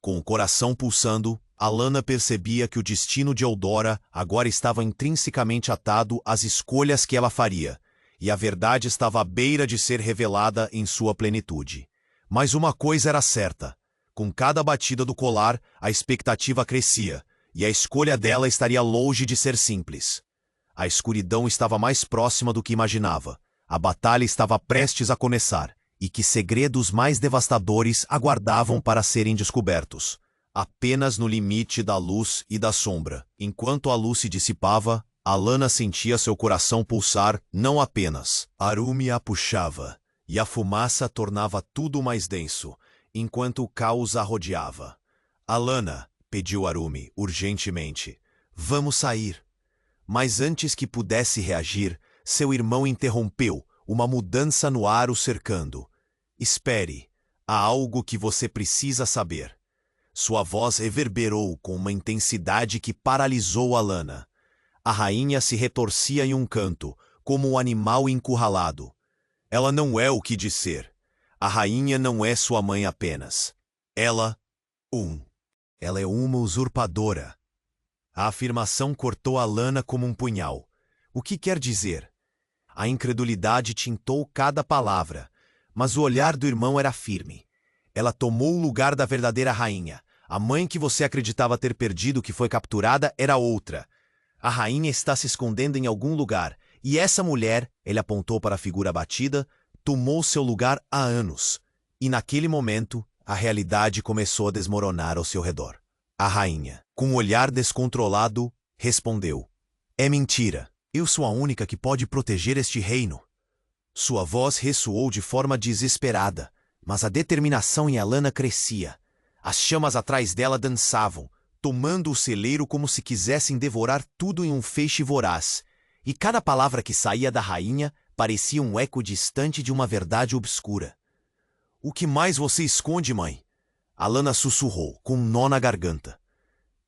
Com o coração pulsando, Alanna percebia que o destino de Eudora agora estava intrinsecamente atado às escolhas que ela faria, e a verdade estava à beira de ser revelada em sua plenitude. Mas uma coisa era certa: com cada batida do colar, a expectativa crescia, e a escolha dela estaria longe de ser simples. A escuridão estava mais próxima do que imaginava. A batalha estava prestes a começar, e que segredos mais devastadores aguardavam para serem descobertos. Apenas no limite da luz e da sombra. Enquanto a luz se dissipava, Alanna sentia seu coração pulsar não apenas. Arumi a puxava, e a fumaça tornava tudo mais denso, enquanto o caos a rodeava. Alanna, pediu Arumi, urgentemente, vamos sair. Mas antes que pudesse reagir, seu irmão interrompeu, uma mudança no ar o cercando. Espere, há algo que você precisa saber. Sua voz reverberou com uma intensidade que paralisou Alanna. A rainha se retorcia em um canto, como um animal encurralado. Ela não é o que diz ser. A rainha não é sua mãe apenas. Ela é uma usurpadora. A afirmação cortou Alanna como um punhal. O que quer dizer? A incredulidade tintou cada palavra, mas o olhar do irmão era firme. Ela tomou o lugar da verdadeira rainha. A mãe que você acreditava ter perdido, que foi capturada, era outra. A rainha está se escondendo em algum lugar, e essa mulher, ele apontou para a figura abatida, tomou seu lugar há anos. E naquele momento, a realidade começou a desmoronar ao seu redor. A rainha, com um olhar descontrolado, respondeu: é mentira. Eu sou a única que pode proteger este reino. Sua voz ressoou de forma desesperada, mas a determinação em Alanna crescia. As chamas atrás dela dançavam, tomando o celeiro como se quisessem devorar tudo em um feixe voraz, e cada palavra que saía da rainha parecia um eco distante de uma verdade obscura. O que mais você esconde, mãe? Alanna sussurrou, com um nó na garganta.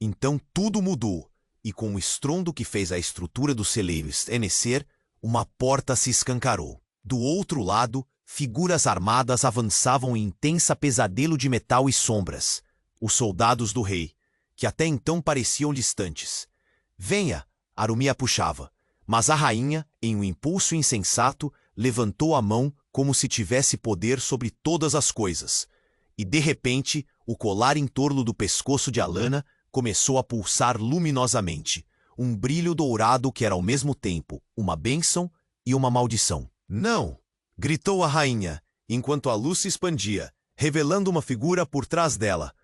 Então tudo mudou, e com o estrondo que fez a estrutura do celeiro estremecer, uma porta se escancarou. Do outro lado, figuras armadas avançavam em intensa pesadelo de metal e sombras. Os soldados do rei, que até então pareciam distantes. Venha, Arumi a puxava, mas a rainha, em um impulso insensato, levantou a mão como se tivesse poder sobre todas as coisas. E de repente, o colar em torno do pescoço de Alanna começou a pulsar luminosamente, um brilho dourado que era ao mesmo tempo uma bênção e uma maldição. Não! Gritou a rainha, enquanto a luz se expandia, revelando uma figura por trás dela.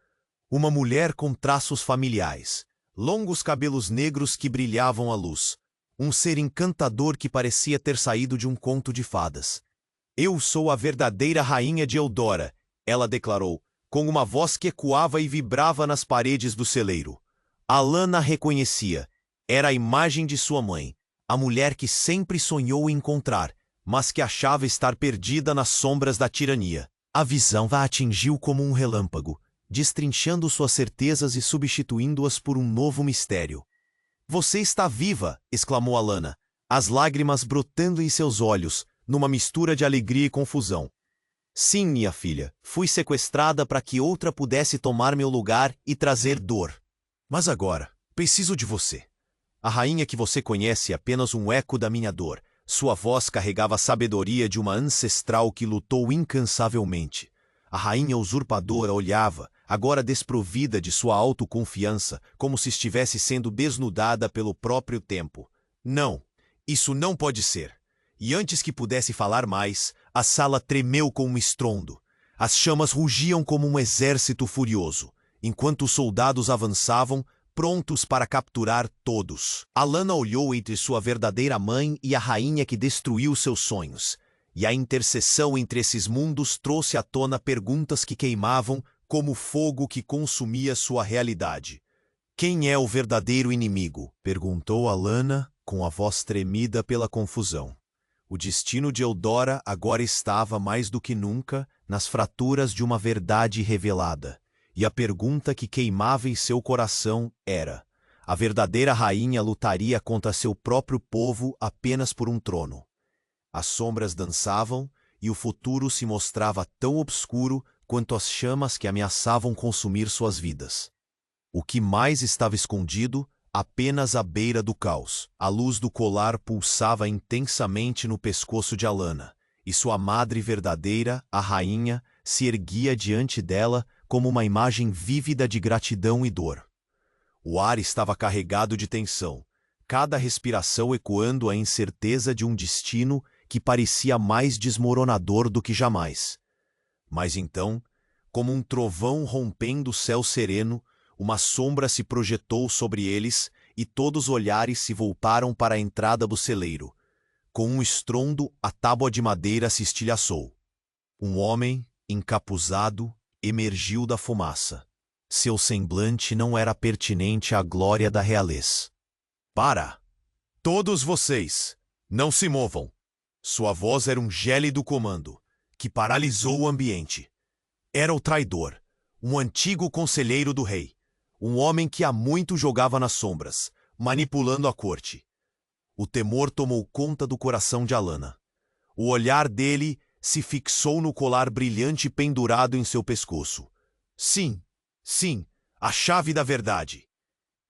Uma mulher com traços familiares, longos cabelos negros que brilhavam à luz. Um ser encantador que parecia ter saído de um conto de fadas. Eu sou a verdadeira rainha de Eudora, ela declarou, com uma voz que ecoava e vibrava nas paredes do celeiro. Alanna reconhecia. Era a imagem de sua mãe, a mulher que sempre sonhou encontrar, mas que achava estar perdida nas sombras da tirania. A visão a atingiu como um relâmpago, destrinchando suas certezas e substituindo-as por um novo mistério. Você está viva! Exclamou Alanna, as lágrimas brotando em seus olhos, numa mistura de alegria e confusão. Sim, minha filha, fui sequestrada para que outra pudesse tomar meu lugar e trazer dor. Mas agora, preciso de você. A rainha que você conhece é apenas um eco da minha dor. Sua voz carregava a sabedoria de uma ancestral que lutou incansavelmente. A rainha usurpadora olhava, agora desprovida de sua autoconfiança, como se estivesse sendo desnudada pelo próprio tempo. Não, isso não pode ser. E antes que pudesse falar mais, a sala tremeu com um estrondo. As chamas rugiam como um exército furioso, enquanto os soldados avançavam, prontos para capturar todos. Alanna olhou entre sua verdadeira mãe e a rainha que destruiu seus sonhos, e a interseção entre esses mundos trouxe à tona perguntas que queimavam como fogo que consumia sua realidade. Quem é o verdadeiro inimigo? Perguntou Alanna, com a voz tremida pela confusão. O destino de Eudora agora estava mais do que nunca nas fraturas de uma verdade revelada. E a pergunta que queimava em seu coração era: a verdadeira rainha lutaria contra seu próprio povo apenas por um trono? As sombras dançavam e o futuro se mostrava tão obscuro quanto as chamas que ameaçavam consumir suas vidas. O que mais estava escondido, apenas à beira do caos. A luz do colar pulsava intensamente no pescoço de Alanna, e sua madre verdadeira, a rainha, se erguia diante dela como uma imagem vívida de gratidão e dor. O ar estava carregado de tensão, cada respiração ecoando a incerteza de um destino que parecia mais desmoronador do que jamais. Mas então, como um trovão rompendo o céu sereno, uma sombra se projetou sobre eles e todos os olhares se voltaram para a entrada do celeiro. Com um estrondo, a tábua de madeira se estilhaçou. Um homem, encapuzado, emergiu da fumaça. Seu semblante não era pertinente à glória da realeza. Para! Todos vocês! Não se movam! Sua voz era um gélido comando, que paralisou o ambiente. Era o traidor, um antigo conselheiro do rei, um homem que há muito jogava nas sombras, manipulando a corte. O temor tomou conta do coração de Alanna. O olhar dele se fixou no colar brilhante pendurado em seu pescoço. Sim, sim, a chave da verdade.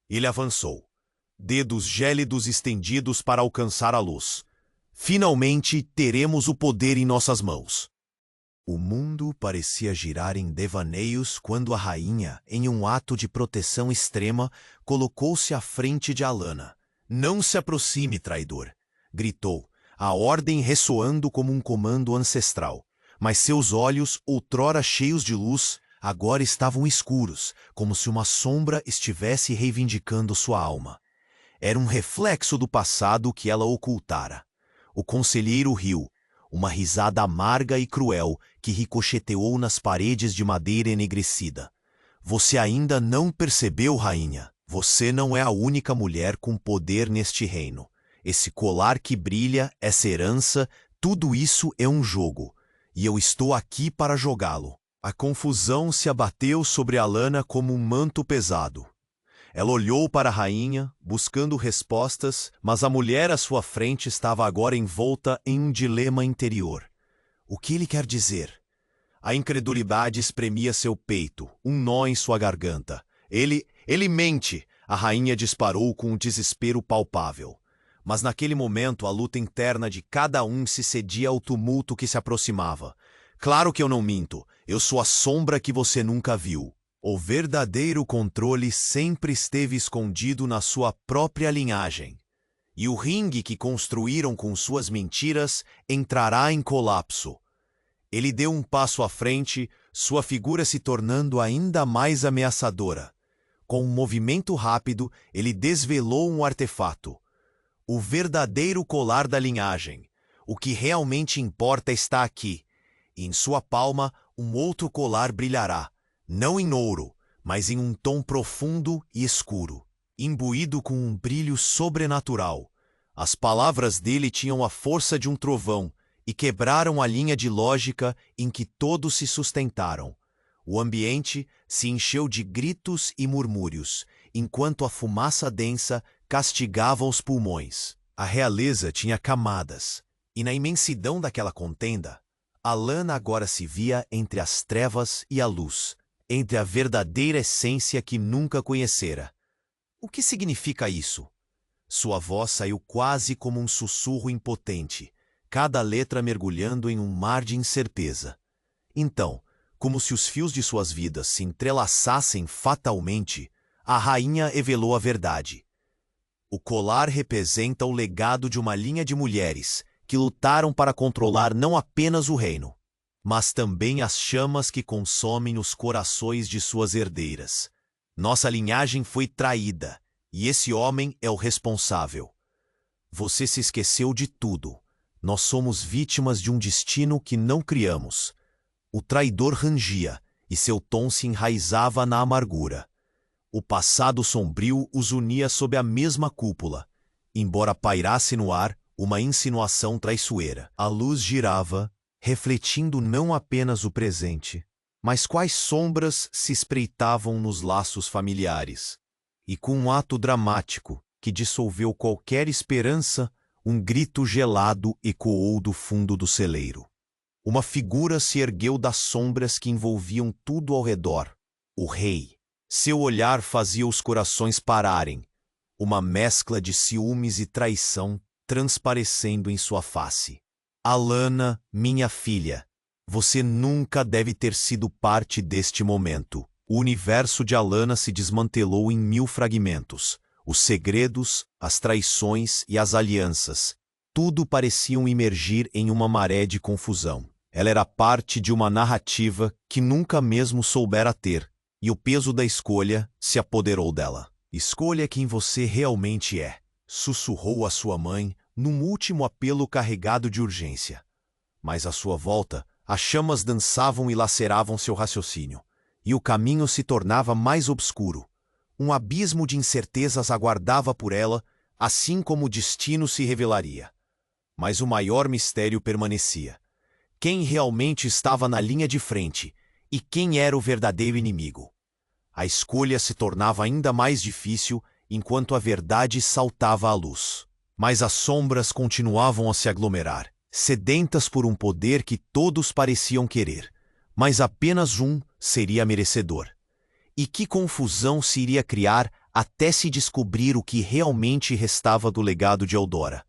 Ele avançou, dedos gélidos estendidos para alcançar a luz. Finalmente teremos o poder em nossas mãos. O mundo parecia girar em devaneios quando a rainha, em um ato de proteção extrema, colocou-se à frente de Alanna. Não se aproxime, traidor! Gritou, a ordem ressoando como um comando ancestral. Mas seus olhos, outrora cheios de luz, agora estavam escuros, como se uma sombra estivesse reivindicando sua alma. Era um reflexo do passado que ela ocultara. O conselheiro riu, uma risada amarga e cruel que ricocheteou nas paredes de madeira enegrecida. Você ainda não percebeu, rainha? Você não é a única mulher com poder neste reino. Esse colar que brilha, essa herança, tudo isso é um jogo, e eu estou aqui para jogá-lo. A confusão se abateu sobre Alanna como um manto pesado. Ela olhou para a rainha, buscando respostas, mas a mulher à sua frente estava agora envolta em um dilema interior. O que ele quer dizer? A incredulidade espremia seu peito, um nó em sua garganta. Ele mente! A rainha disparou com um desespero palpável. Mas naquele momento a luta interna de cada um se cedia ao tumulto que se aproximava. Claro que eu não minto, eu sou a sombra que você nunca viu. O verdadeiro controle sempre esteve escondido na sua própria linhagem. E o ringue que construíram com suas mentiras entrará em colapso. Ele deu um passo à frente, sua figura se tornando ainda mais ameaçadora. Com um movimento rápido, ele desvelou um artefato. O verdadeiro colar da linhagem. O que realmente importa está aqui. E em sua palma, um outro colar brilhará. Não em ouro, mas em um tom profundo e escuro, imbuído com um brilho sobrenatural. As palavras dele tinham a força de um trovão e quebraram a linha de lógica em que todos se sustentaram. O ambiente se encheu de gritos e murmúrios, enquanto a fumaça densa castigava os pulmões. A realeza tinha camadas, e na imensidão daquela contenda, Alanna agora se via entre as trevas e a luz, entre a verdadeira essência que nunca conhecera. O que significa isso? Sua voz saiu quase como um sussurro impotente, cada letra mergulhando em um mar de incerteza. Então, como se os fios de suas vidas se entrelaçassem fatalmente, a rainha revelou a verdade. O colar representa o legado de uma linha de mulheres que lutaram para controlar não apenas o reino, mas também as chamas que consomem os corações de suas herdeiras. Nossa linhagem foi traída, e esse homem é o responsável. Você se esqueceu de tudo. Nós somos vítimas de um destino que não criamos. O traidor rangia, e seu tom se enraizava na amargura. O passado sombrio os unia sob a mesma cúpula, embora pairasse no ar uma insinuação traiçoeira. A luz girava, refletindo não apenas o presente, mas quais sombras se espreitavam nos laços familiares. E com um ato dramático que dissolveu qualquer esperança, um grito gelado ecoou do fundo do celeiro. Uma figura se ergueu das sombras que envolviam tudo ao redor. O rei. Seu olhar fazia os corações pararem, uma mescla de ciúmes e traição transparecendo em sua face. Alanna, minha filha, você nunca deve ter sido parte deste momento. O universo de Alanna se desmantelou em 1000 fragmentos. Os segredos, as traições e as alianças, tudo pareciam emergir em uma maré de confusão. Ela era parte de uma narrativa que nunca mesmo soubera ter, e o peso da escolha se apoderou dela. Escolha quem você realmente é, sussurrou a sua mãe num último apelo carregado de urgência. Mas à sua volta, as chamas dançavam e laceravam seu raciocínio, e o caminho se tornava mais obscuro. Um abismo de incertezas aguardava por ela, assim como o destino se revelaria. Mas o maior mistério permanecia. Quem realmente estava na linha de frente e quem era o verdadeiro inimigo? A escolha se tornava ainda mais difícil enquanto a verdade saltava à luz. Mas as sombras continuavam a se aglomerar, sedentas por um poder que todos pareciam querer, mas apenas um seria merecedor. E que confusão se iria criar até se descobrir o que realmente restava do legado de Eldora.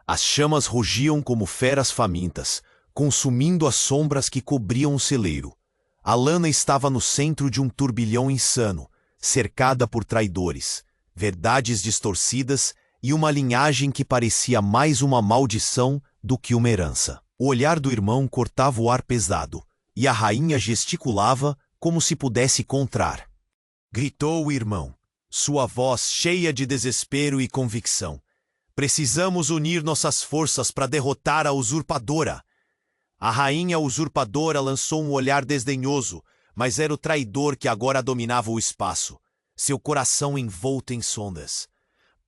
As chamas rugiam como feras famintas, consumindo as sombras que cobriam o celeiro. Alanna estava no centro de um turbilhão insano, cercada por traidores, verdades distorcidas e uma linhagem que parecia mais uma maldição do que uma herança. O olhar do irmão cortava o ar pesado, e a rainha gesticulava como se pudesse contrar. Gritou o irmão, sua voz cheia de desespero e convicção. Precisamos unir nossas forças para derrotar a usurpadora. A rainha usurpadora lançou um olhar desdenhoso, mas era o traidor que agora dominava o espaço, seu coração envolto em sondas.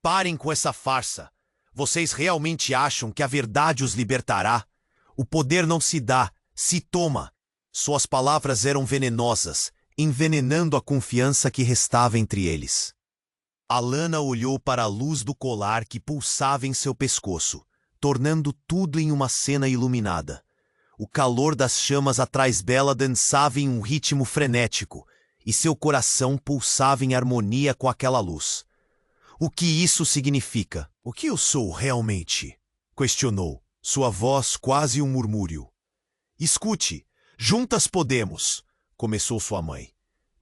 Parem com essa farsa. Vocês realmente acham que a verdade os libertará? O poder não se dá, se toma. Suas palavras eram venenosas, envenenando a confiança que restava entre eles. Alanna olhou para a luz do colar que pulsava em seu pescoço, tornando tudo em uma cena iluminada. O calor das chamas atrás dela dançava em um ritmo frenético, e seu coração pulsava em harmonia com aquela luz. O que isso significa? O que eu sou realmente? Questionou, sua voz quase um murmúrio. Escute, juntas podemos, começou sua mãe.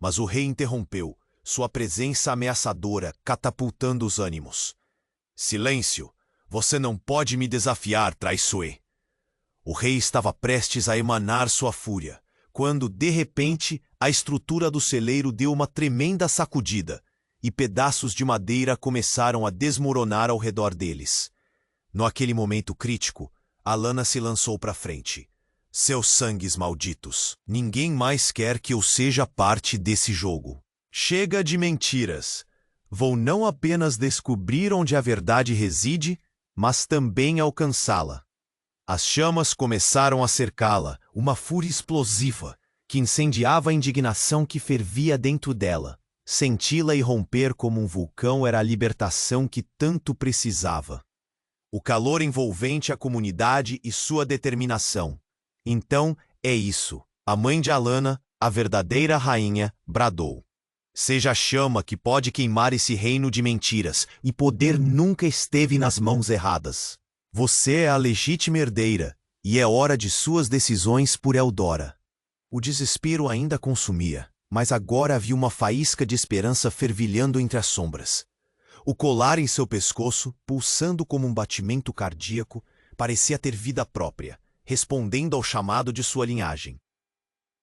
Mas o rei interrompeu, sua presença ameaçadora catapultando os ânimos. Silêncio! Você não pode me desafiar, traiçoe! O rei estava prestes a emanar sua fúria, quando, de repente, a estrutura do celeiro deu uma tremenda sacudida, e pedaços de madeira começaram a desmoronar ao redor deles. Naquele momento crítico, Alanna se lançou para frente. Seus sangues malditos! Ninguém mais quer que eu seja parte desse jogo. Chega de mentiras. Vou não apenas descobrir onde a verdade reside, mas também alcançá-la. As chamas começaram a cercá-la, uma fúria explosiva, que incendiava a indignação que fervia dentro dela. Senti-la irromper como um vulcão era a libertação que tanto precisava. O calor envolvente a comunidade e sua determinação. Então, é isso. A mãe de Alanna, a verdadeira rainha, bradou. Seja a chama que pode queimar esse reino de mentiras, e poder nunca esteve nas mãos erradas. Você é a legítima herdeira, e é hora de suas decisões por Eldora. O desespero ainda consumia, mas agora havia uma faísca de esperança fervilhando entre as sombras. O colar em seu pescoço, pulsando como um batimento cardíaco, parecia ter vida própria, respondendo ao chamado de sua linhagem.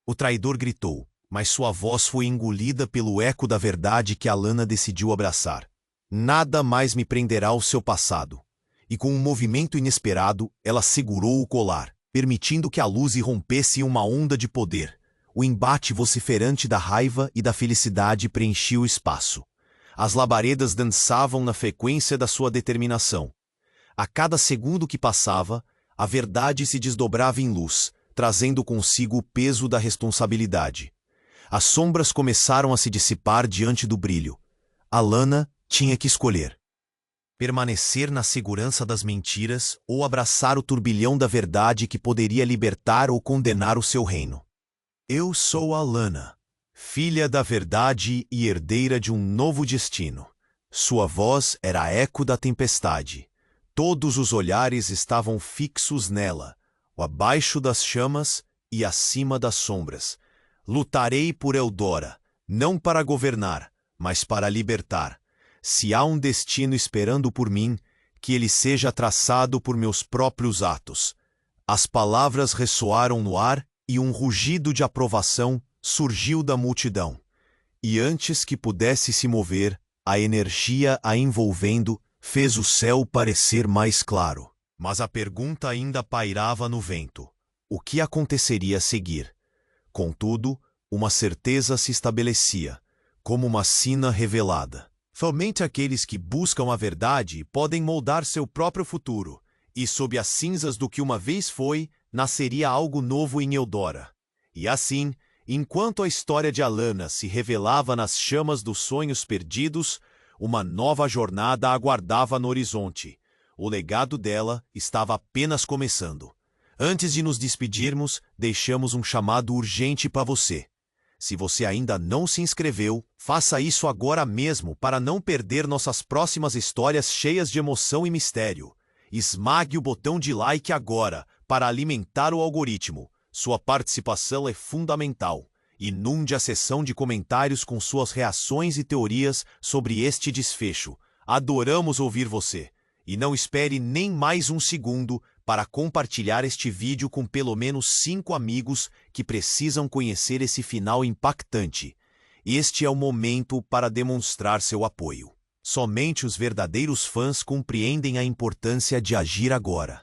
O traidor gritou, mas sua voz foi engolida pelo eco da verdade que Alanna decidiu abraçar. Nada mais me prenderá ao seu passado. E com um movimento inesperado, ela segurou o colar, permitindo que a luz irrompesse em uma onda de poder. O embate vociferante da raiva e da felicidade preenchia o espaço. As labaredas dançavam na frequência da sua determinação. A cada segundo que passava, a verdade se desdobrava em luz, trazendo consigo o peso da responsabilidade. As sombras começaram a se dissipar diante do brilho. Alanna tinha que escolher. permanecer na segurança das mentiras ou abraçar o turbilhão da verdade que poderia libertar ou condenar o seu reino. Eu sou Alanna, filha da verdade e herdeira de um novo destino. Sua voz era eco da tempestade. Todos os olhares estavam fixos nela, abaixo das chamas e acima das sombras. Lutarei por Eldora, não para governar, mas para libertar. Se há um destino esperando por mim, que ele seja traçado por meus próprios atos. As palavras ressoaram no ar e um rugido de aprovação surgiu da multidão. E antes que pudesse se mover, a energia a envolvendo fez o céu parecer mais claro. Mas a pergunta ainda pairava no vento. O que aconteceria a seguir? Contudo, uma certeza se estabelecia, como uma sina revelada. Somente aqueles que buscam a verdade podem moldar seu próprio futuro, e sob as cinzas do que uma vez foi, nasceria algo novo em Eldora. E assim, enquanto a história de Alanna se revelava nas chamas dos sonhos perdidos, uma nova jornada aguardava no horizonte. O legado dela estava apenas começando. Antes de nos despedirmos, deixamos um chamado urgente para você. Se você ainda não se inscreveu, faça isso agora mesmo para não perder nossas próximas histórias cheias de emoção e mistério. Esmague o botão de like agora para alimentar o algoritmo. Sua participação é fundamental. Inunde a seção de comentários com suas reações e teorias sobre este desfecho. Adoramos ouvir você. E não espere nem mais um segundo para compartilhar este vídeo com pelo menos 5 amigos que precisam conhecer esse final impactante. Este é o momento para demonstrar seu apoio. Somente os verdadeiros fãs compreendem a importância de agir agora.